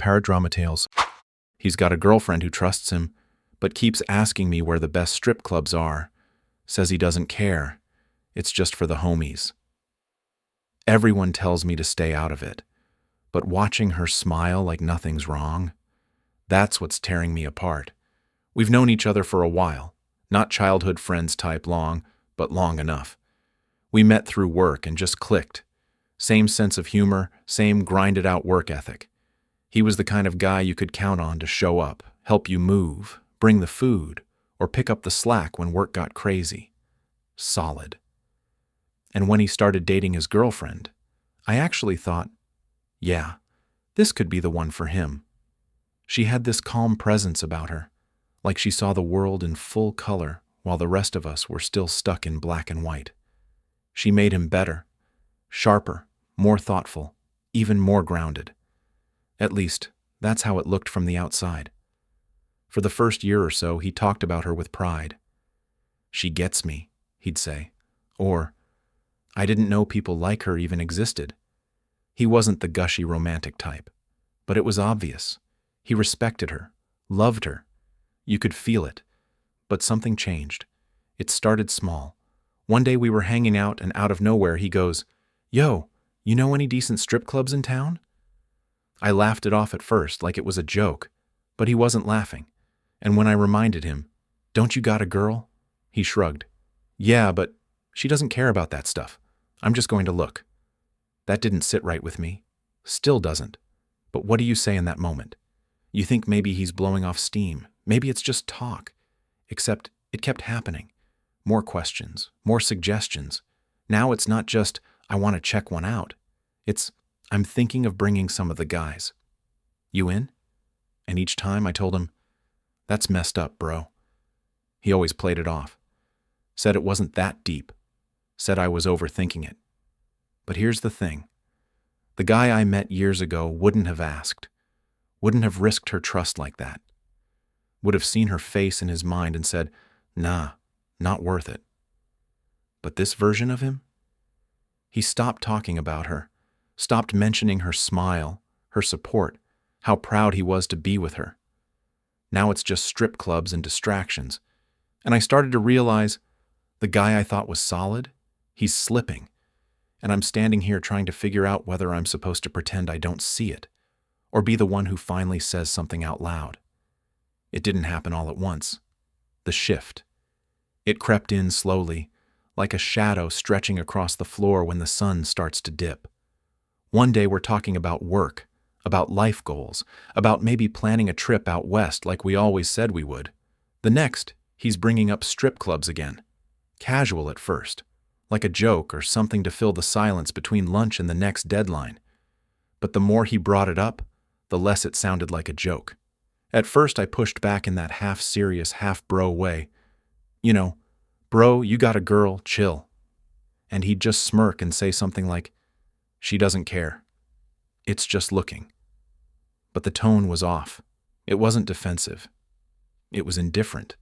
paradrama tales. He's got a girlfriend who trusts him, but keeps asking me where the best strip clubs are. Says he doesn't care. It's just for the homies. Everyone tells me to stay out of it, but watching her smile like nothing's wrong, that's what's tearing me apart. We've known each other for a while, not childhood friends type long, but long enough. We met through work and just clicked. Same sense of humor, same grinded-out work ethic. He was the kind of guy you could count on to show up, help you move, bring the food, or pick up the slack when work got crazy. Solid. And when he started dating his girlfriend, I actually thought, yeah, this could be the one for him. She had this calm presence about her, like she saw the world in full color while the rest of us were still stuck in black and white. She made him better, sharper, more thoughtful, even more grounded. At least, that's how it looked from the outside. For the first year or so, he talked about her with pride. "She gets me," he'd say. Or, "I didn't know people like her even existed." He wasn't the gushy romantic type, but it was obvious. He respected her, loved her. You could feel it. But something changed. It started small. One day we were hanging out and out of nowhere he goes, "Yo, you know any decent strip clubs in town?" I laughed it off at first like it was a joke, but he wasn't laughing. And when I reminded him, "Don't you got a girl?" he shrugged. "Yeah, but she doesn't care about that stuff. I'm just going to look." That didn't sit right with me. Still doesn't. But what do you say in that moment? You think maybe he's blowing off steam. Maybe it's just talk. Except it kept happening. More questions, more suggestions. Now it's not just, "I want to check one out." It's, "I'm thinking of bringing some of the guys. You in?" And each time I told him, "That's messed up, bro." He always played it off. Said it wasn't that deep. Said I was overthinking it. But here's the thing. The guy I met years ago wouldn't have asked. Wouldn't have risked her trust like that. Would have seen her face in his mind and said, "Nah, not worth it." But this version of him? He stopped talking about her, stopped mentioning her smile, her support, how proud he was to be with her. Now it's just strip clubs and distractions. And I started to realize the guy I thought was solid, he's slipping. And I'm standing here trying to figure out whether I'm supposed to pretend I don't see it, or be the one who finally says something out loud. It didn't happen all at once. The shift. It crept in slowly, like a shadow stretching across the floor when the sun starts to dip. One day we're talking about work, about life goals, about maybe planning a trip out west like we always said we would. The next, he's bringing up strip clubs again. Casual at first, like a joke or something to fill the silence between lunch and the next deadline. But the more he brought it up, the less it sounded like a joke. At first I pushed back in that half-serious, half-bro way. You know, "Bro, you got a girl, chill." And he'd just smirk and say something like, "She doesn't care. It's just looking." But the tone was off. It wasn't defensive. It was indifferent.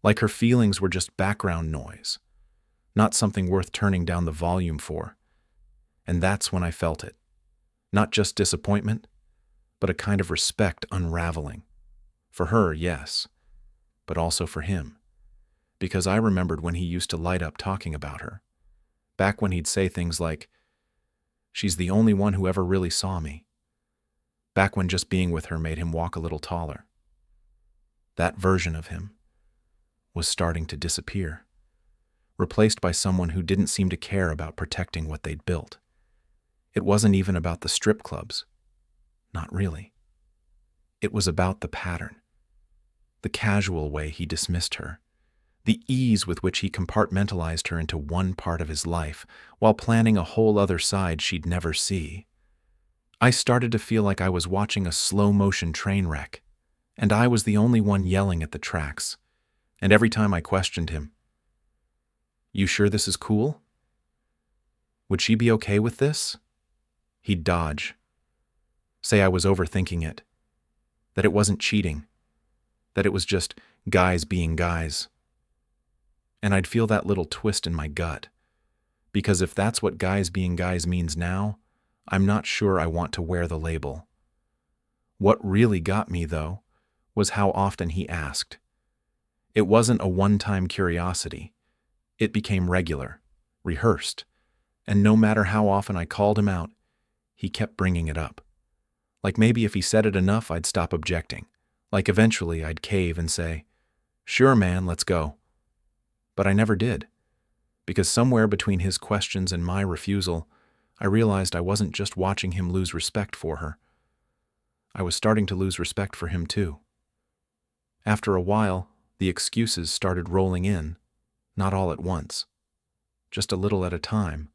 Like her feelings were just background noise, not something worth turning down the volume for. And that's when I felt it. Not just disappointment, but a kind of respect unraveling. For her, yes, but also for him. Because I remembered when he used to light up talking about her. Back when he'd say things like, "She's the only one who ever really saw me." Back when just being with her made him walk a little taller. That version of him was starting to disappear, replaced by someone who didn't seem to care about protecting what they'd built. It wasn't even about the strip clubs. Not really. It was about the pattern, the casual way he dismissed her, the ease with which he compartmentalized her into one part of his life while planning a whole other side she'd never see. I started to feel like I was watching a slow-motion train wreck, and I was the only one yelling at the tracks. And every time I questioned him, "You sure this is cool? Would she be okay with this?" He'd dodge. Say I was overthinking it. That it wasn't cheating. That it was just guys being guys. And I'd feel that little twist in my gut. Because if that's what guys being guys means now, I'm not sure I want to wear the label. What really got me, though, was how often he asked. It wasn't a one-time curiosity. It became regular, rehearsed, and no matter how often I called him out, he kept bringing it up. Like maybe if he said it enough, I'd stop objecting. Like eventually I'd cave and say, "Sure, man, let's go." But I never did, because somewhere between his questions and my refusal, I realized I wasn't just watching him lose respect for her. I was starting to lose respect for him too. After a while, the excuses started rolling in, not all at once, just a little at a time,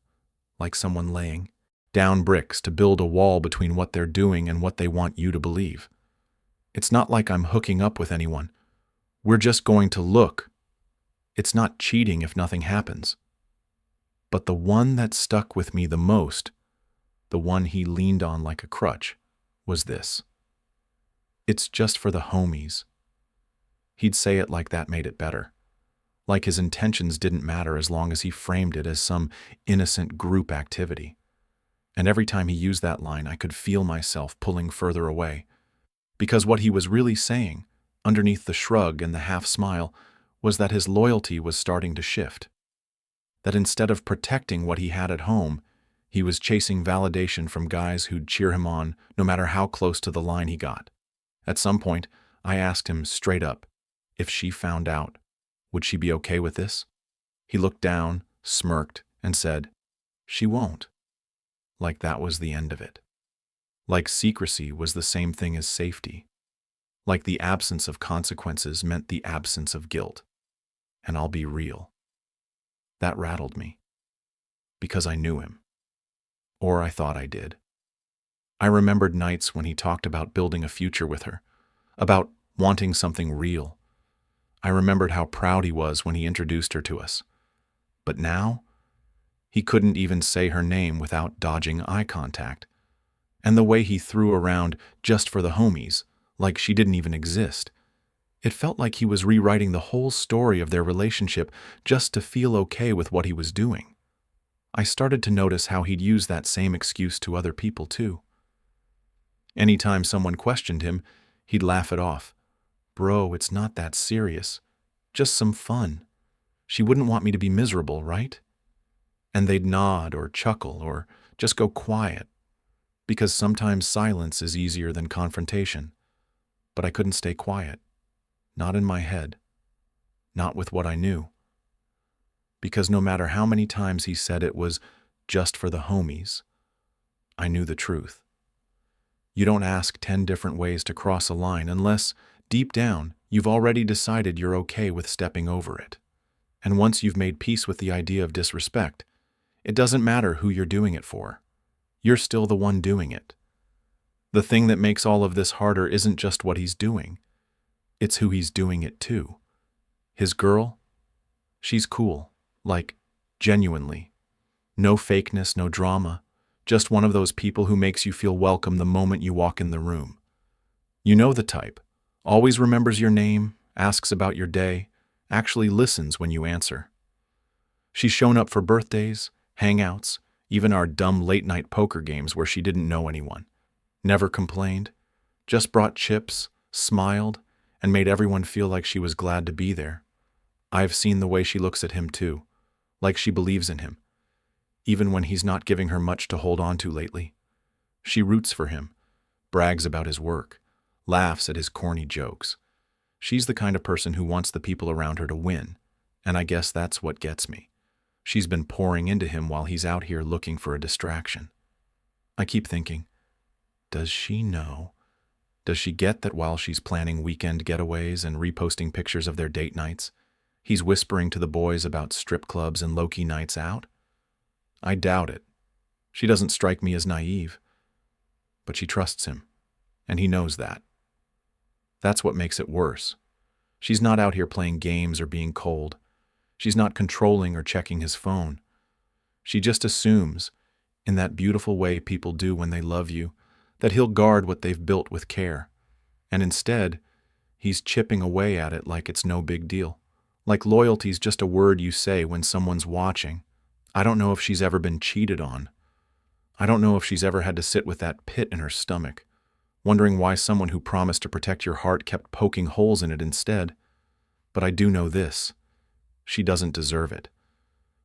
like someone laying down bricks to build a wall between what they're doing and what they want you to believe. It's not like I'm hooking up with anyone. We're just going to look. It's not cheating if nothing happens. But the one that stuck with me the most, the one he leaned on like a crutch, was this. It's just for the homies. He'd say it like that made it better. Like his intentions didn't matter as long as he framed it as some innocent group activity. And every time he used that line, I could feel myself pulling further away. Because what he was really saying, underneath the shrug and the half-smile, was that his loyalty was starting to shift. That instead of protecting what he had at home, he was chasing validation from guys who'd cheer him on no matter how close to the line he got. At some point, I asked him straight up, if she found out, would she be okay with this? He looked down, smirked, and said, "She won't." Like that was the end of it. Like secrecy was the same thing as safety. Like the absence of consequences meant the absence of guilt. And I'll be real. That rattled me. Because I knew him. Or I thought I did. I remembered nights when he talked about building a future with her, about wanting something real. I remembered how proud he was when he introduced her to us. But now, he couldn't even say her name without dodging eye contact. And the way he threw around "just for the homies," like she didn't even exist. It felt like he was rewriting the whole story of their relationship just to feel okay with what he was doing. I started to notice how he'd use that same excuse to other people too. Anytime someone questioned him, he'd laugh it off. "Bro, it's not that serious. Just some fun. She wouldn't want me to be miserable, right?" And they'd nod or chuckle or just go quiet, because sometimes silence is easier than confrontation. But I couldn't stay quiet. Not in my head. Not with what I knew. Because no matter how many times he said it was just for the homies, I knew the truth. You don't ask 10 different ways to cross a line unless, deep down, you've already decided you're okay with stepping over it. And once you've made peace with the idea of disrespect, it doesn't matter who you're doing it for. You're still the one doing it. The thing that makes all of this harder isn't just what he's doing. It's who he's doing it to. His girl? She's cool. Like, genuinely. No fakeness, no drama. Just one of those people who makes you feel welcome the moment you walk in the room. You know the type. Always remembers your name, asks about your day, actually listens when you answer. She's shown up for birthdays, hangouts, even our dumb late-night poker games where she didn't know anyone. Never complained, just brought chips, smiled, and made everyone feel like she was glad to be there. I've seen the way she looks at him too, like she believes in him, even when he's not giving her much to hold on to lately. She roots for him, brags about his work, laughs at his corny jokes. She's the kind of person who wants the people around her to win, and I guess that's what gets me. She's been pouring into him while he's out here looking for a distraction. I keep thinking, does she know? Does she get that while she's planning weekend getaways and reposting pictures of their date nights, he's whispering to the boys about strip clubs and low-key nights out? I doubt it. She doesn't strike me as naive. But she trusts him, and he knows that. That's what makes it worse. She's not out here playing games or being cold. She's not controlling or checking his phone. She just assumes, in that beautiful way people do when they love you, that he'll guard what they've built with care. And instead, he's chipping away at it like it's no big deal. Like loyalty's just a word you say when someone's watching. I don't know if she's ever been cheated on. I don't know if she's ever had to sit with that pit in her stomach, wondering why someone who promised to protect your heart kept poking holes in it instead. But I do know this. She doesn't deserve it.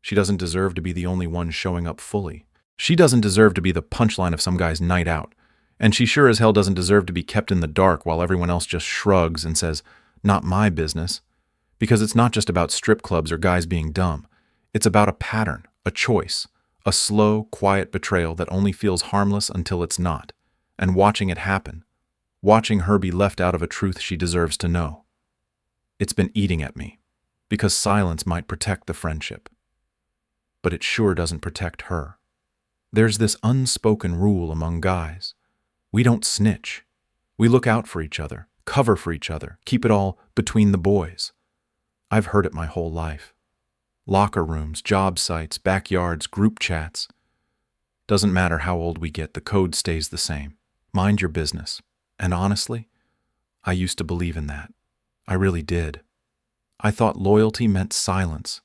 She doesn't deserve to be the only one showing up fully. She doesn't deserve to be the punchline of some guy's night out. And she sure as hell doesn't deserve to be kept in the dark while everyone else just shrugs and says, "Not my business." Because it's not just about strip clubs or guys being dumb. It's about a pattern, a choice, a slow, quiet betrayal that only feels harmless until it's not. And watching it happen, watching her be left out of a truth she deserves to know. It's been eating at me, because silence might protect the friendship. But it sure doesn't protect her. There's this unspoken rule among guys. We don't snitch. We look out for each other, cover for each other, keep it all between the boys. I've heard it my whole life. Locker rooms, job sites, backyards, group chats. Doesn't matter how old we get, the code stays the same. Mind your business. And honestly, I used to believe in that. I really did. I thought loyalty meant silence.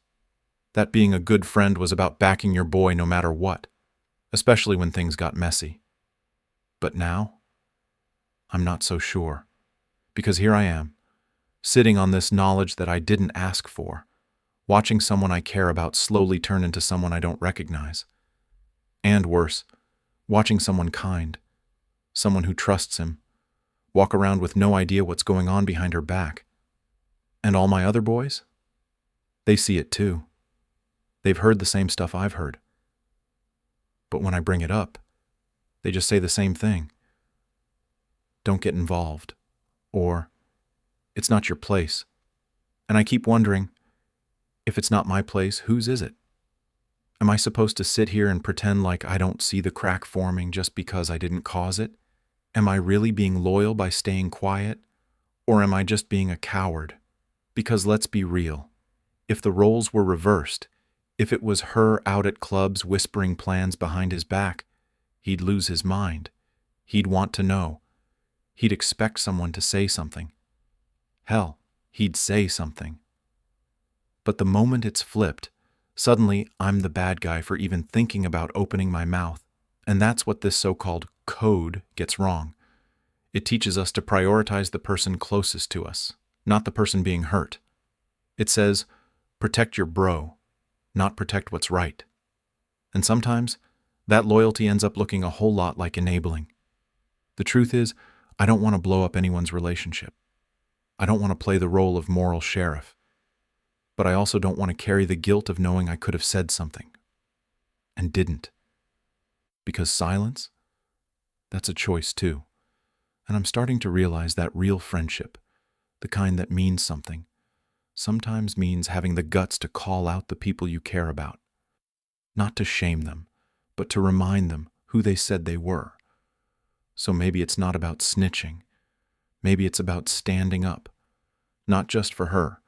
That being a good friend was about backing your boy no matter what, especially when things got messy. But now, I'm not so sure. Because here I am, sitting on this knowledge that I didn't ask for, watching someone I care about slowly turn into someone I don't recognize. And worse, watching someone kind, someone who trusts him, walk around with no idea what's going on behind her back. And all my other boys? They see it too. They've heard the same stuff I've heard. But when I bring it up, they just say the same thing. Don't get involved. Or, it's not your place. And I keep wondering, if it's not my place, whose is it? Am I supposed to sit here and pretend like I don't see the crack forming just because I didn't cause it? Am I really being loyal by staying quiet? Or am I just being a coward? Because let's be real. If the roles were reversed, if it was her out at clubs whispering plans behind his back, he'd lose his mind. He'd want to know. He'd expect someone to say something. Hell, he'd say something. But the moment it's flipped, suddenly I'm the bad guy for even thinking about opening my mouth. And that's what this so-called code gets wrong. It teaches us to prioritize the person closest to us, not the person being hurt. It says, protect your bro, not protect what's right. And sometimes, that loyalty ends up looking a whole lot like enabling. The truth is, I don't want to blow up anyone's relationship. I don't want to play the role of moral sheriff. But I also don't want to carry the guilt of knowing I could have said something. And didn't. Because silence? That's a choice too. And I'm starting to realize that real friendship, the kind that means something, sometimes means having the guts to call out the people you care about. Not to shame them, but to remind them who they said they were. So maybe it's not about snitching. Maybe it's about standing up. Not just for her,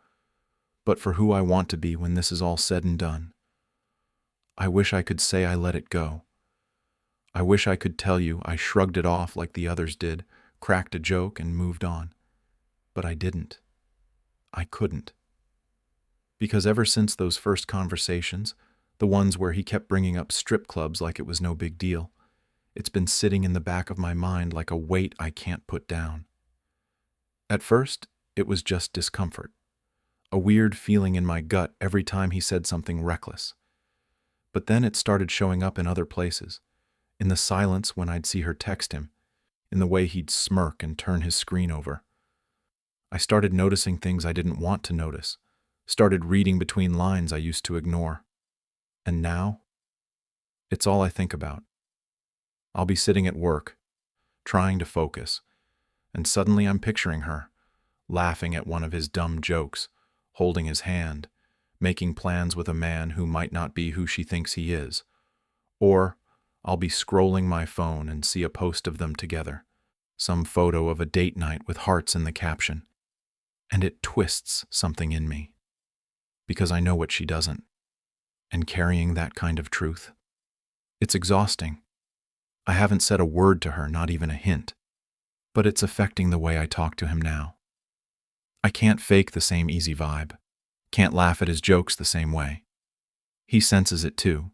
but for who I want to be when this is all said and done. I wish I could say I let it go. I wish I could tell you I shrugged it off like the others did, cracked a joke and moved on. But I didn't. I couldn't. Because ever since those first conversations, the ones where he kept bringing up strip clubs like it was no big deal, it's been sitting in the back of my mind like a weight I can't put down. At first, it was just discomfort, a weird feeling in my gut every time he said something reckless. But then it started showing up in other places, in the silence when I'd see her text him, in the way he'd smirk and turn his screen over. I started noticing things I didn't want to notice, started reading between lines I used to ignore. And now, it's all I think about. I'll be sitting at work, trying to focus, and suddenly I'm picturing her, laughing at one of his dumb jokes, holding his hand, making plans with a man who might not be who she thinks he is. Or I'll be scrolling my phone and see a post of them together, some photo of a date night with hearts in the caption. And it twists something in me, because I know what she doesn't. And carrying that kind of truth, it's exhausting. I haven't said a word to her, not even a hint, but it's affecting the way I talk to him now. I can't fake the same easy vibe, can't laugh at his jokes the same way. He senses it too.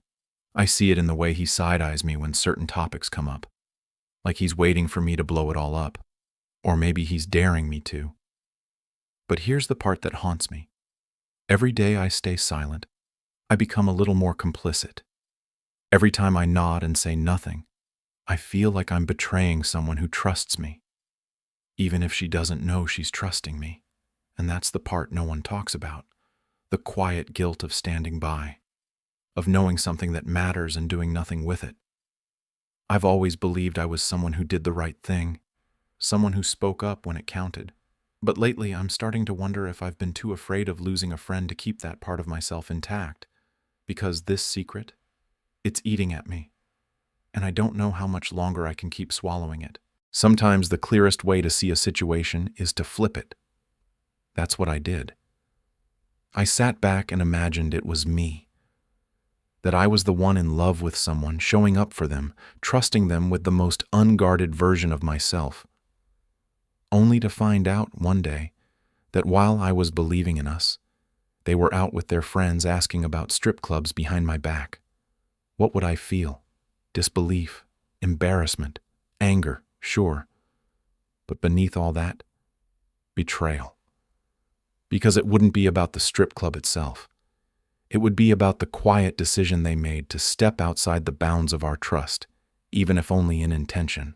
I see it in the way he side-eyes me when certain topics come up. like he's waiting for me to blow it all up, or maybe he's daring me to. But here's the part that haunts me. Every day I stay silent, I become a little more complicit. Every time I nod and say nothing, I feel like I'm betraying someone who trusts me, even if she doesn't know she's trusting me. And that's the part no one talks about, the quiet guilt of standing by, of knowing something that matters and doing nothing with it. I've always believed I was someone who did the right thing, someone who spoke up when it counted. But lately, I'm starting to wonder if I've been too afraid of losing a friend to keep that part of myself intact, because this secret, it's eating at me, and I don't know how much longer I can keep swallowing it. Sometimes the clearest way to see a situation is to flip it. That's what I did. I sat back and imagined it was me, that I was the one in love with someone, showing up for them, trusting them with the most unguarded version of myself, only to find out one day that while I was believing in us, they were out with their friends asking about strip clubs behind my back. What would I feel? Disbelief, embarrassment, anger, sure. But beneath all that, betrayal. Because it wouldn't be about the strip club itself. It would be about the quiet decision they made to step outside the bounds of our trust, even if only in intention.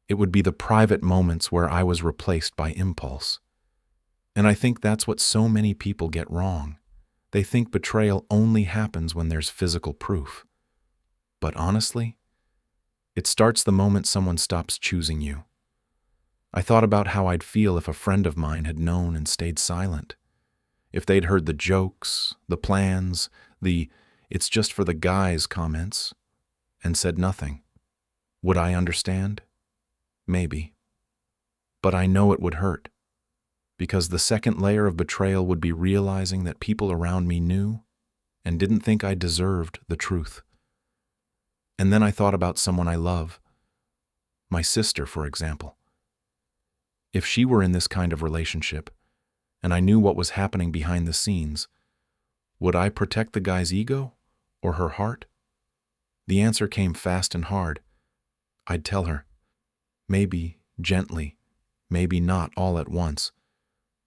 It would be the private moments where I was replaced by impulse. And I think that's what so many people get wrong. They think betrayal only happens when there's physical proof. But honestly, it starts the moment someone stops choosing you. I thought about how I'd feel if a friend of mine had known and stayed silent. If they'd heard the jokes, the plans, the "it's just for the guys" comments, and said nothing. Would I understand? Maybe. But I know it would hurt, because the second layer of betrayal would be realizing that people around me knew and didn't think I deserved the truth. And then I thought about someone I love, my sister, for example. If she were in this kind of relationship, and I knew what was happening behind the scenes, would I protect the guy's ego or her heart? The answer came fast and hard. I'd tell her, maybe gently, maybe not all at once,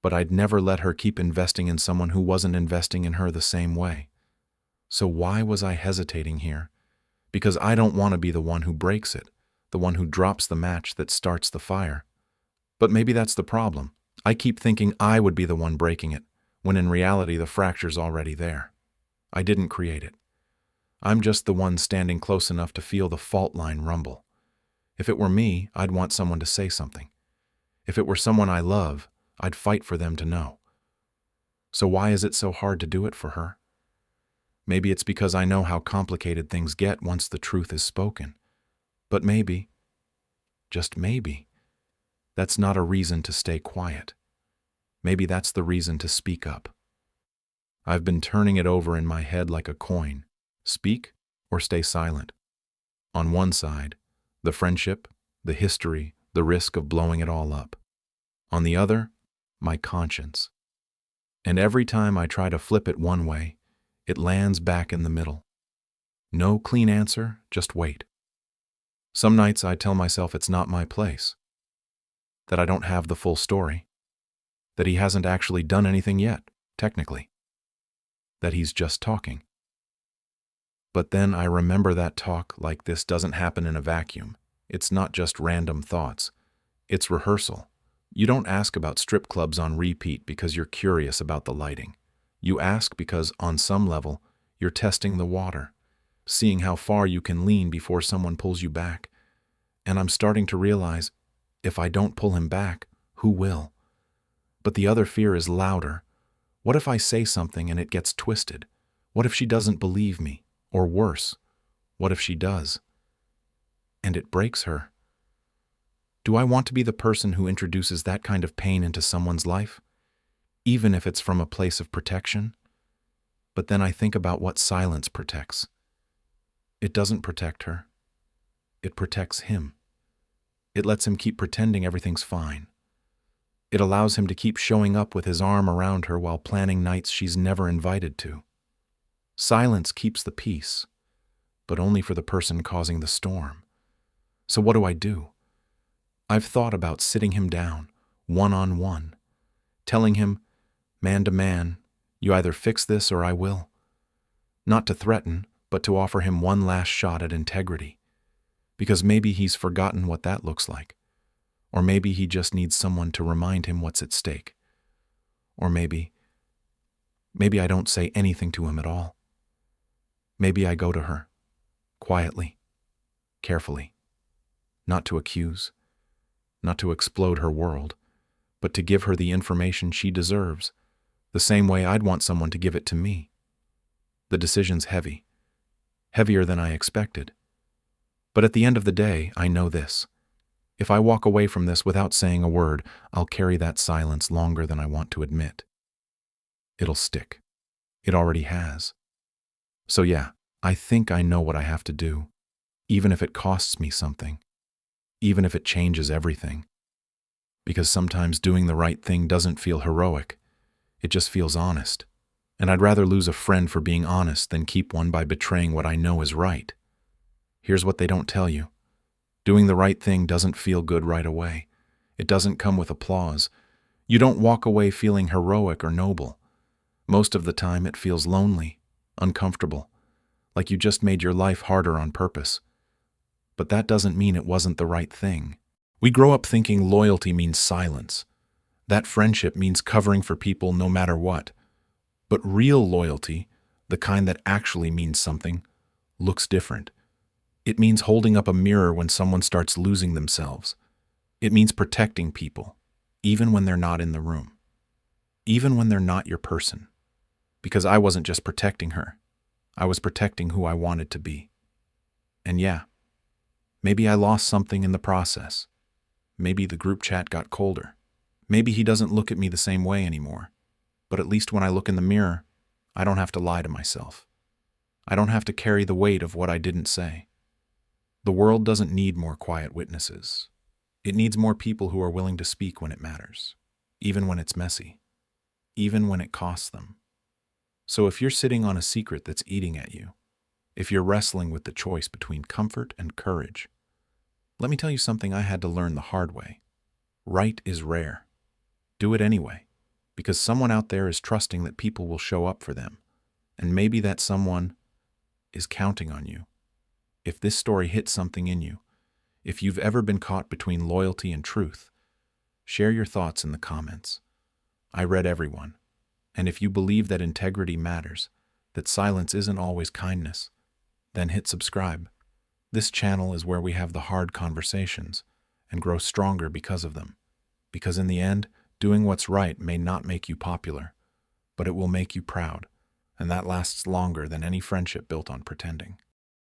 but I'd never let her keep investing in someone who wasn't investing in her the same way. So why was I hesitating here? Because I don't want to be the one who breaks it, the one who drops the match that starts the fire. But maybe that's the problem. I keep thinking I would be the one breaking it, when in reality the fracture's already there. I didn't create it. I'm just the one standing close enough to feel the fault line rumble. If it were me, I'd want someone to say something. If it were someone I love, I'd fight for them to know. So why is it so hard to do it for her? Maybe it's because I know how complicated things get once the truth is spoken. But maybe, just maybe, that's not a reason to stay quiet. Maybe that's the reason to speak up. I've been turning it over in my head like a coin. Speak or stay silent. On one side, the friendship, the history, the risk of blowing it all up. On the other, my conscience. And every time I try to flip it one way, it lands back in the middle. No clean answer, just wait. Some nights I tell myself it's not my place, that I don't have the full story, that he hasn't actually done anything yet, technically, that he's just talking. But then I remember that talk like this doesn't happen in a vacuum. It's not just random thoughts. It's rehearsal. You don't ask about strip clubs on repeat because you're curious about the lighting. You ask because, on some level, you're testing the water, seeing how far you can lean before someone pulls you back. And I'm starting to realize, if I don't pull him back, who will? But the other fear is louder. What if I say something and it gets twisted? What if she doesn't believe me? Or worse, what if she does? And it breaks her. Do I want to be the person who introduces that kind of pain into someone's life? Even if it's from a place of protection? But then I think about what silence protects. It doesn't protect her. It protects him. It lets him keep pretending everything's fine. It allows him to keep showing up with his arm around her while planning nights she's never invited to. Silence keeps the peace, but only for the person causing the storm. So what do I do? I've thought about sitting him down, one-on-one, telling him, man to man, you either fix this or I will. Not to threaten, but to offer him one last shot at integrity. Because maybe he's forgotten what that looks like. Or maybe he just needs someone to remind him what's at stake. Or maybe I don't say anything to him at all. Maybe I go to her, quietly, carefully, not to accuse, not to explode her world, but to give her the information she deserves, the same way I'd want someone to give it to me. The decision's heavy, heavier than I expected. But at the end of the day, I know this. If I walk away from this without saying a word, I'll carry that silence longer than I want to admit. It'll stick. It already has. So yeah, I think I know what I have to do, even if it costs me something, even if it changes everything. Because sometimes doing the right thing doesn't feel heroic. It just feels honest. And I'd rather lose a friend for being honest than keep one by betraying what I know is right. Here's what they don't tell you. Doing the right thing doesn't feel good right away. It doesn't come with applause. You don't walk away feeling heroic or noble. Most of the time it feels lonely, uncomfortable, like you just made your life harder on purpose. But that doesn't mean it wasn't the right thing. We grow up thinking loyalty means silence. That friendship means covering for people no matter what. But real loyalty, the kind that actually means something, looks different. It means holding up a mirror when someone starts losing themselves. It means protecting people, even when they're not in the room. Even when they're not your person. Because I wasn't just protecting her. I was protecting who I wanted to be. And yeah, maybe I lost something in the process. Maybe the group chat got colder. Maybe he doesn't look at me the same way anymore. But at least when I look in the mirror, I don't have to lie to myself. I don't have to carry the weight of what I didn't say. The world doesn't need more quiet witnesses. It needs more people who are willing to speak when it matters, even when it's messy, even when it costs them. So if you're sitting on a secret that's eating at you, if you're wrestling with the choice between comfort and courage, let me tell you something I had to learn the hard way. Right is rare. Do it anyway, because someone out there is trusting that people will show up for them, and maybe that someone is counting on you. If this story hits something in you, if you've ever been caught between loyalty and truth, share your thoughts in the comments. I read everyone. And if you believe that integrity matters, that silence isn't always kindness, then hit subscribe. This channel is where we have the hard conversations and grow stronger because of them. Because in the end, doing what's right may not make you popular, but it will make you proud, and that lasts longer than any friendship built on pretending.